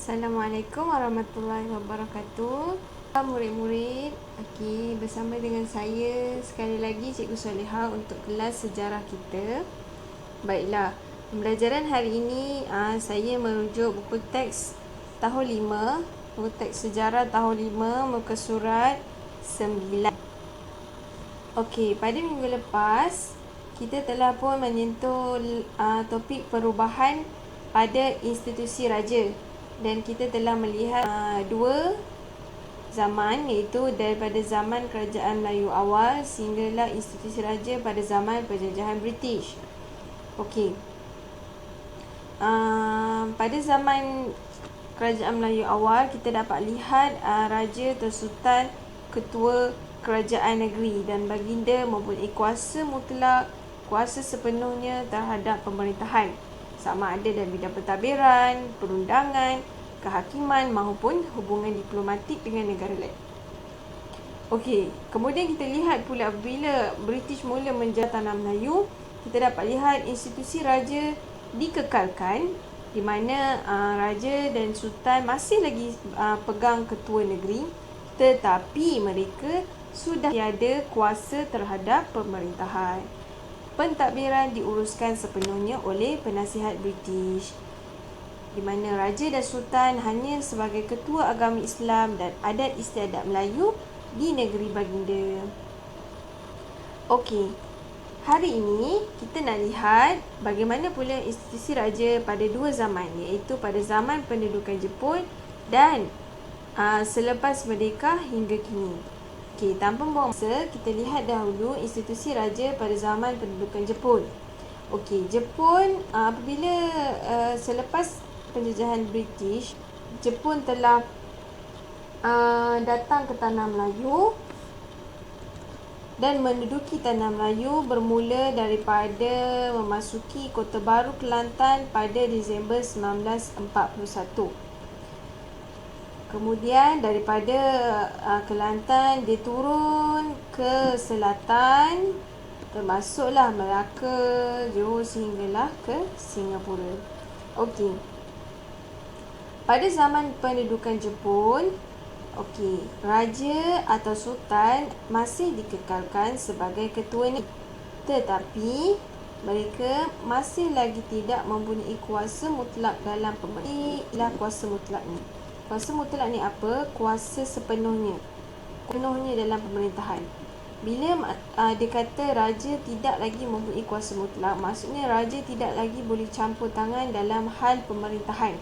Assalamualaikum warahmatullahi wabarakatuh. Murid-murid, bersama dengan saya sekali lagi Cikgu Solehah untuk kelas sejarah kita. Baiklah, pembelajaran hari ini saya merujuk buku teks tahun 5, buku teks sejarah tahun 5, muka surat 9. Okey, pada minggu lepas kita telah pun menyentuh topik perubahan pada institusi raja. Dan kita telah melihat dua zaman, iaitu daripada zaman kerajaan Melayu awal sehinggalah institusi raja pada zaman penjajahan British. Okey. Pada zaman kerajaan Melayu awal, kita dapat lihat raja atau sultan ketua kerajaan negeri dan baginda mempunyai kuasa mutlak, kuasa sepenuhnya terhadap pemerintahan, sama ada dalam bidang pentadbiran, perundangan, kehakiman maupun hubungan diplomatik dengan negara lain. Okey, kemudian kita lihat pula apabila British mula menjajah tanah Melayu, kita dapat lihat institusi raja dikekalkan, di mana raja dan sultan masih lagi pegang ketua negeri, tetapi mereka sudah tiada kuasa terhadap pemerintahan. Pentadbiran diuruskan sepenuhnya oleh penasihat British, di mana raja dan sultan hanya sebagai ketua agama Islam dan adat istiadat Melayu di negeri baginda. Okey, hari ini kita nak lihat bagaimana pula institusi raja pada dua zaman, iaitu pada zaman pendudukan Jepun dan selepas merdeka hingga kini. Okey, tanpa buang masa, kita lihat dahulu institusi raja pada zaman pendudukan Jepun. Okey, Jepun apabila selepas penjajahan British, Jepun telah datang ke tanah Melayu dan menduduki tanah Melayu bermula daripada memasuki Kota Baru Kelantan pada Disember 1941. Kemudian daripada Kelantan dia turun ke selatan, termasuklah Melaka, Johor sehinggalah ke Singapura. Okey. Pada zaman pendudukan Jepun, raja atau sultan masih dikekalkan sebagai ketua negeri, tetapi mereka masih lagi tidak mempunyai kuasa mutlak dalam pemerintahan. Kuasa mutlak ni. Kuasa mutlak ni apa? Kuasa sepenuhnya dalam pemerintahan. Bila dia kata raja tidak lagi mempunyai kuasa mutlak, maksudnya raja tidak lagi boleh campur tangan dalam hal pemerintahan.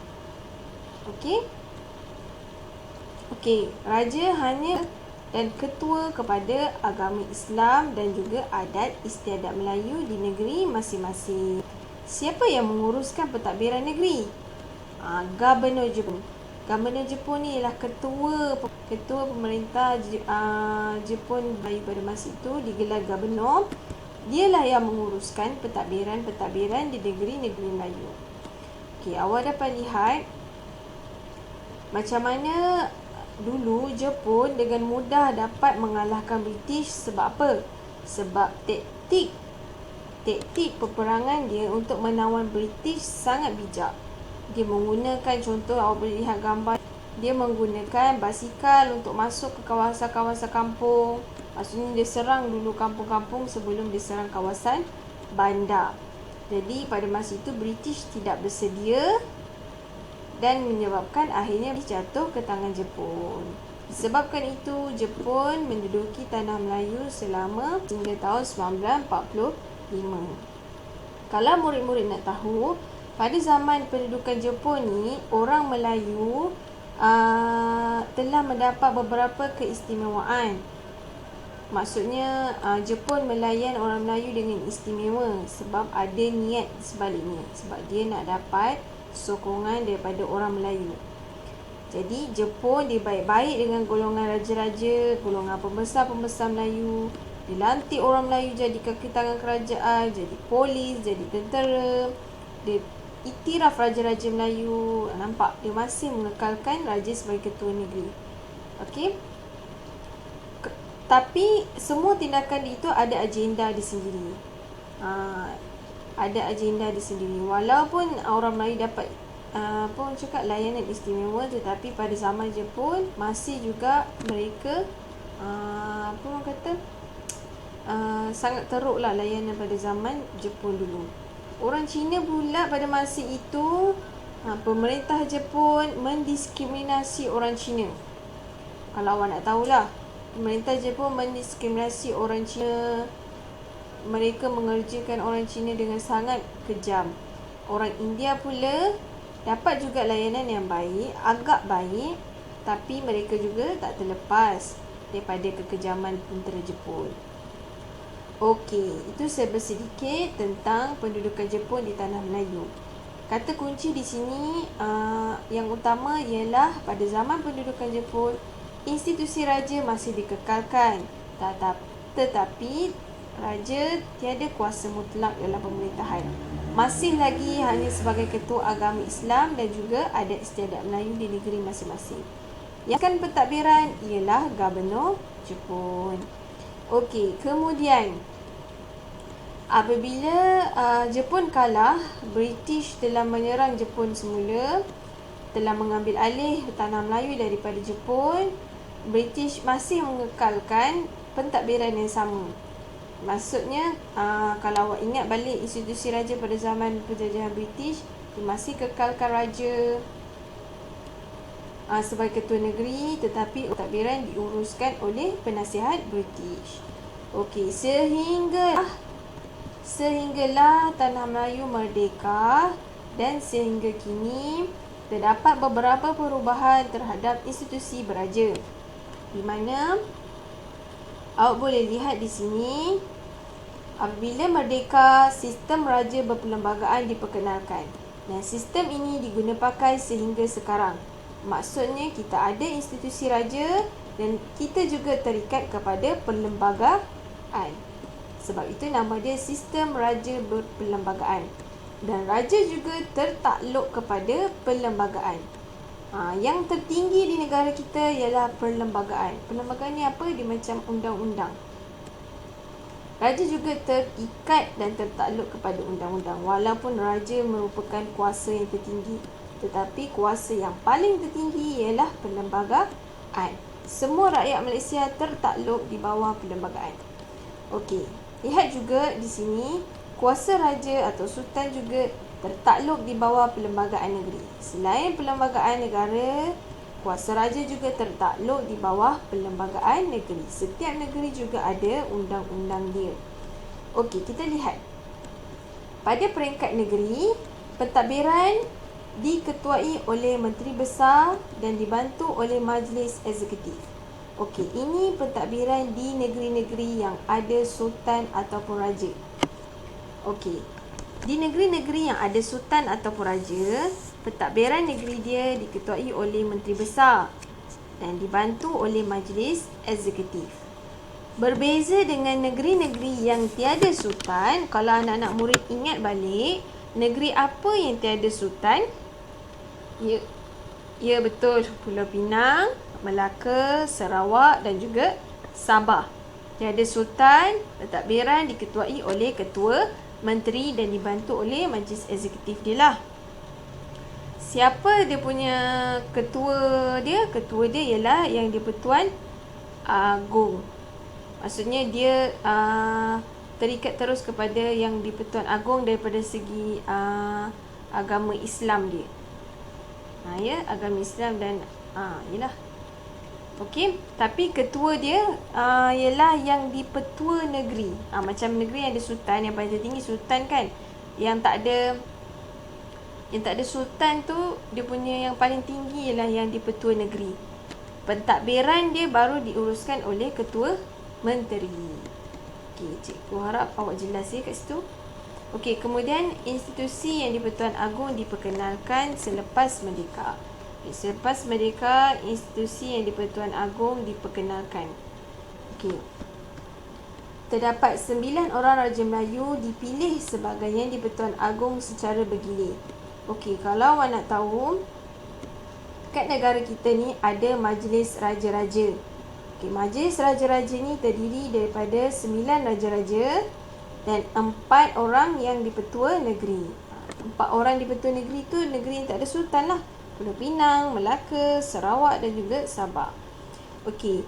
Okey, raja hanya dan ketua kepada agama Islam dan juga adat istiadat Melayu di negeri masing-masing. Siapa yang menguruskan pentadbiran negeri? Governor Jepun. Governor Jepun ni ialah ketua pemerintah Jepun Melayu pada masa itu, digelar Governor. Dialah yang menguruskan pentadbiran di negeri-negeri Melayu. Okey, awak dapat lihat macam mana dulu Jepun dengan mudah dapat mengalahkan British. Sebab apa? Sebab taktik peperangan dia untuk menawan British sangat bijak. Dia menggunakan, contoh awak boleh lihat gambar, dia menggunakan basikal untuk masuk ke kawasan-kawasan kampung. Maksudnya dia serang dulu kampung-kampung sebelum dia serang kawasan bandar. Jadi pada masa itu British tidak bersedia dan menyebabkan akhirnya jatuh ke tangan Jepun. Disebabkan itu, Jepun menduduki tanah Melayu selama hingga tahun 1945. Kalau murid-murid nak tahu, pada zaman pendudukan Jepun ni, orang Melayu telah mendapat beberapa keistimewaan. Maksudnya Jepun melayan orang Melayu dengan istimewa sebab ada niat sebaliknya, sebab dia nak dapat sokongan daripada orang Melayu. Jadi Jepun dia baik-baik dengan golongan raja-raja, golongan pembesar-pembesar Melayu. Dia lantik orang Melayu jadi kaki tangan kerajaan, jadi polis, jadi tentera. Dia iktiraf raja-raja Melayu. Nampak? Dia masih mengekalkan raja sebagai ketua negeri. Okey? Tapi semua tindakan itu ada agenda di sendiri. Ada agenda di sendiri. Walaupun orang Melayu dapat apa orang cakap, layanan istimewa, tetapi pada zaman Jepun masih juga mereka apa orang kata, sangat teruk lah layanan pada zaman Jepun dulu. Orang Cina pula pada masa itu, pemerintah Jepun mendiskriminasi orang Cina. Kalau awak nak tahulah, pemerintah Jepun mendiskriminasi orang Cina. Mereka mengerjakan orang Cina dengan sangat kejam. Orang India pula dapat juga layanan yang baik, agak baik, tapi mereka juga tak terlepas daripada kekejaman tentera Jepun. Okey, itu sedikit tentang pendudukan Jepun di tanah Melayu. Kata kunci di sini yang utama ialah pada zaman pendudukan Jepun, institusi raja masih dikekalkan, tetapi raja tiada kuasa mutlak dalam pemerintahan. Masih lagi hanya sebagai ketua agama Islam dan juga adat istiadat Melayu di negeri masing-masing. Yang akan pentadbiran ialah Gubernur Jepun. Okey, kemudian apabila Jepun kalah, British telah menyerang Jepun semula, telah mengambil alih tanah Melayu daripada Jepun. British masih mengekalkan pentadbiran yang sama. Maksudnya, kalau awak ingat balik institusi raja pada zaman penjajahan British, dia masih kekalkan raja sebagai ketua negeri, tetapi pentadbiran diuruskan oleh penasihat British. Okey, sehinggalah tanah Melayu merdeka dan sehingga kini terdapat beberapa perubahan terhadap institusi beraja, di mana awak boleh lihat di sini, apabila merdeka, sistem raja berperlembagaan diperkenalkan. Dan sistem ini diguna pakai sehingga sekarang. Maksudnya kita ada institusi raja dan kita juga terikat kepada perlembagaan. Sebab itu nama dia sistem raja berperlembagaan. Dan raja juga tertakluk kepada perlembagaan. Yang tertinggi di negara kita ialah perlembagaan. Perlembagaan ni apa? Dia macam undang-undang. Raja juga terikat dan tertakluk kepada undang-undang. Walaupun raja merupakan kuasa yang tertinggi, tetapi kuasa yang paling tertinggi ialah perlembagaan. Semua rakyat Malaysia tertakluk di bawah perlembagaan. Okey, lihat juga di sini, kuasa raja atau sultan juga tertakluk di bawah perlembagaan negeri. Selain perlembagaan negara, kuasa raja juga tertakluk di bawah perlembagaan negeri. Setiap negeri juga ada undang-undang dia. Okey, kita lihat. Pada peringkat negeri, pentadbiran diketuai oleh Menteri Besar dan dibantu oleh Majlis Eksekutif. Okey, ini pentadbiran di negeri-negeri yang ada sultan ataupun raja. Okey, di negeri-negeri yang ada sultan ataupun raja, pentadbiran negeri dia diketuai oleh Menteri Besar dan dibantu oleh Majlis Eksekutif. Berbeza dengan negeri-negeri yang tiada sultan, kalau anak-anak murid ingat balik, negeri apa yang tiada sultan? Ya betul, Pulau Pinang, Melaka, Sarawak dan juga Sabah. Tiada sultan, pentadbiran diketuai oleh ketua menteri dan dibantu oleh Majlis Eksekutif dia lah. Siapa dia punya ketua dia? Ketua dia ialah yang di-Pertuan Agong. Maksudnya dia terikat terus kepada yang di-Pertuan Agong daripada segi agama Islam dia. Agama Islam dan yalah. Okey, tapi ketua dia ialah yang di-Pertua Negeri. Macam negeri yang ada sultan, yang paling tertinggi sultan kan. Yang tak ada sultan tu, dia punya yang paling tinggi ialah yang di-Pertua Negeri. Pentadbiran dia baru diuruskan oleh ketua menteri. Okey, cikgu harap awak jelas kat situ. Okey, kemudian institusi yang di-Pertuan Agong diperkenalkan selepas merdeka. Selepas merdeka, institusi yang di-Pertuan Agong diperkenalkan. Okey. Terdapat 9 orang Raja Melayu dipilih sebagai yang di-Pertuan Agong secara bergilir. Okey, kalau awak nak tahu, kat negara kita ni ada Majlis Raja-Raja. Okey, Majlis Raja-Raja ni terdiri daripada 9 Raja-Raja dan 4 orang yang di-Pertua Negeri. 4 orang di Pertua Negeri tu negeri yang tak ada sultan lah. Pulau Pinang, Melaka, Sarawak dan juga Sabah. Okey.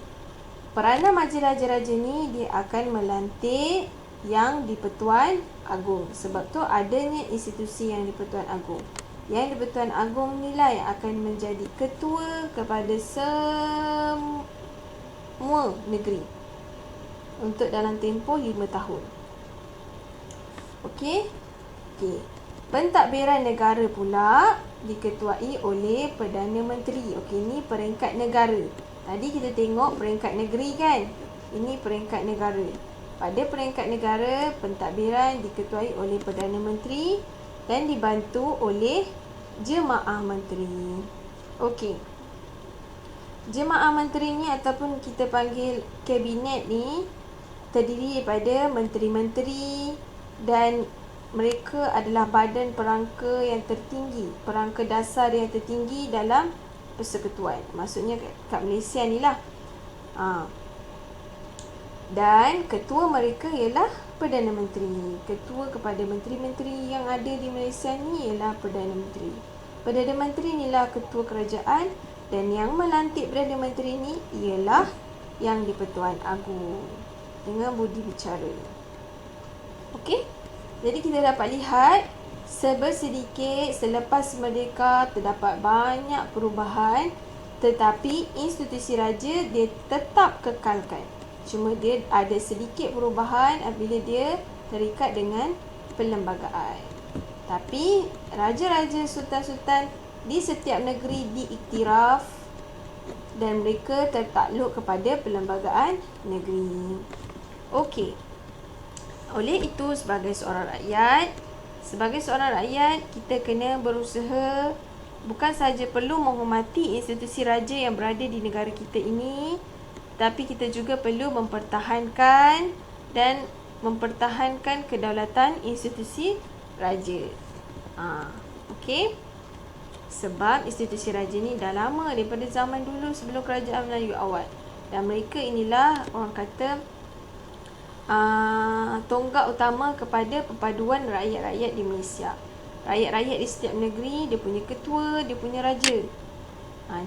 Peranan Majlis Raja-Raja ni dia akan melantik yang di-Pertuan Agong. Sebab tu adanya institusi yang di-Pertuan Agong. Yang di-Pertuan Agong ni lah yang akan menjadi ketua kepada semua negeri untuk dalam tempoh 5 tahun. Okey. Pentadbiran negara pula diketuai oleh Perdana Menteri. Okey, ni peringkat negara. Tadi kita tengok peringkat negeri kan? Ini peringkat negara. Pada peringkat negara, pentadbiran diketuai oleh Perdana Menteri dan dibantu oleh Jemaah Menteri. Okey. Jemaah Menteri ni ataupun kita panggil kabinet ni terdiri daripada menteri-menteri dan mereka adalah badan perangka yang tertinggi, perangka dasar yang tertinggi dalam persekutuan. Maksudnya kat Malaysia ni lah. Dan ketua mereka ialah Perdana Menteri. Ketua kepada menteri-menteri yang ada di Malaysia ni ialah Perdana Menteri. Perdana Menteri inilah ketua kerajaan dan yang melantik Perdana Menteri ni ialah yang di-Pertuan Agong dengan budi bicara. Okey? Jadi kita dapat lihat sebersedikit selepas merdeka terdapat banyak perubahan, tetapi institusi raja dia tetap kekalkan. Cuma dia ada sedikit perubahan apabila dia terikat dengan perlembagaan. Tapi raja-raja, sultan-sultan di setiap negeri diiktiraf dan mereka tertakluk kepada perlembagaan negeri. Okey. Oleh itu, sebagai seorang rakyat, kita kena berusaha bukan sahaja perlu menghormati institusi raja yang berada di negara kita ini, tapi kita juga perlu mempertahankan kedaulatan institusi raja. Okey. Sebab institusi raja ni dah lama daripada zaman dulu sebelum kerajaan Melayu awal. Dan mereka inilah orang kata tonggak utama kepada perpaduan rakyat-rakyat di Malaysia. Rakyat-rakyat di setiap negeri dia punya ketua, dia punya raja.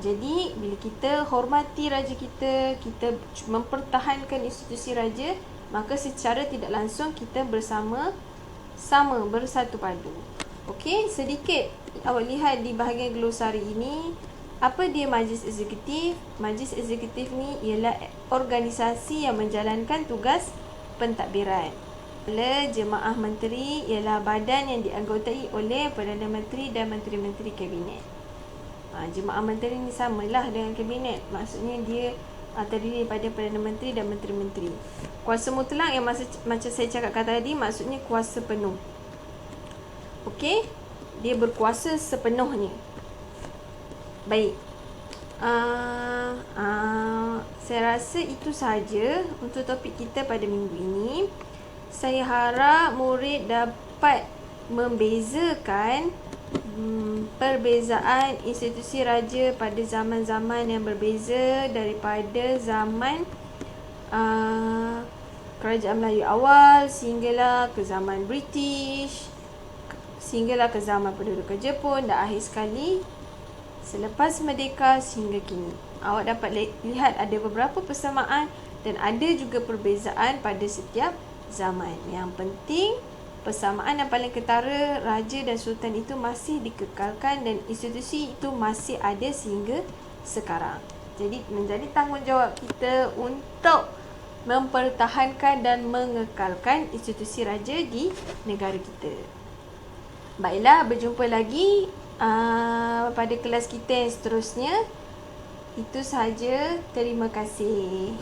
Jadi bila kita hormati raja kita, kita mempertahankan institusi raja, maka secara tidak langsung kita bersama-sama bersatu padu. Okey, sedikit awak lihat di bahagian glosari ini, apa dia Majlis Eksekutif? Majlis Eksekutif ni ialah organisasi yang menjalankan tugas pentadbiran. Jemaah Menteri ialah badan yang dianggotai oleh Perdana Menteri dan menteri-menteri kabinet. Jemaah Menteri ni samalah dengan kabinet. Maksudnya dia terdiri daripada Perdana Menteri dan menteri-menteri. Kuasa mutlak yang macam saya cakapkan tadi, maksudnya kuasa penuh. Okey? Dia berkuasa sepenuhnya. Baik. Saya rasa itu sahaja untuk topik kita pada minggu ini. Saya harap murid dapat membezakan perbezaan institusi raja pada zaman-zaman yang berbeza daripada zaman kerajaan Melayu awal sehinggalah ke zaman British, sehinggalah ke zaman pendudukan Jepun dan akhir sekali selepas merdeka sehingga kini. Awak dapat lihat ada beberapa persamaan dan ada juga perbezaan pada setiap zaman. Yang penting, persamaan yang paling ketara, raja dan sultan itu masih dikekalkan dan institusi itu masih ada sehingga sekarang. Jadi, menjadi tanggungjawab kita untuk mempertahankan dan mengekalkan institusi raja di negara kita. Baiklah, berjumpa lagi pada kelas kita yang seterusnya. Itu sahaja. Terima kasih.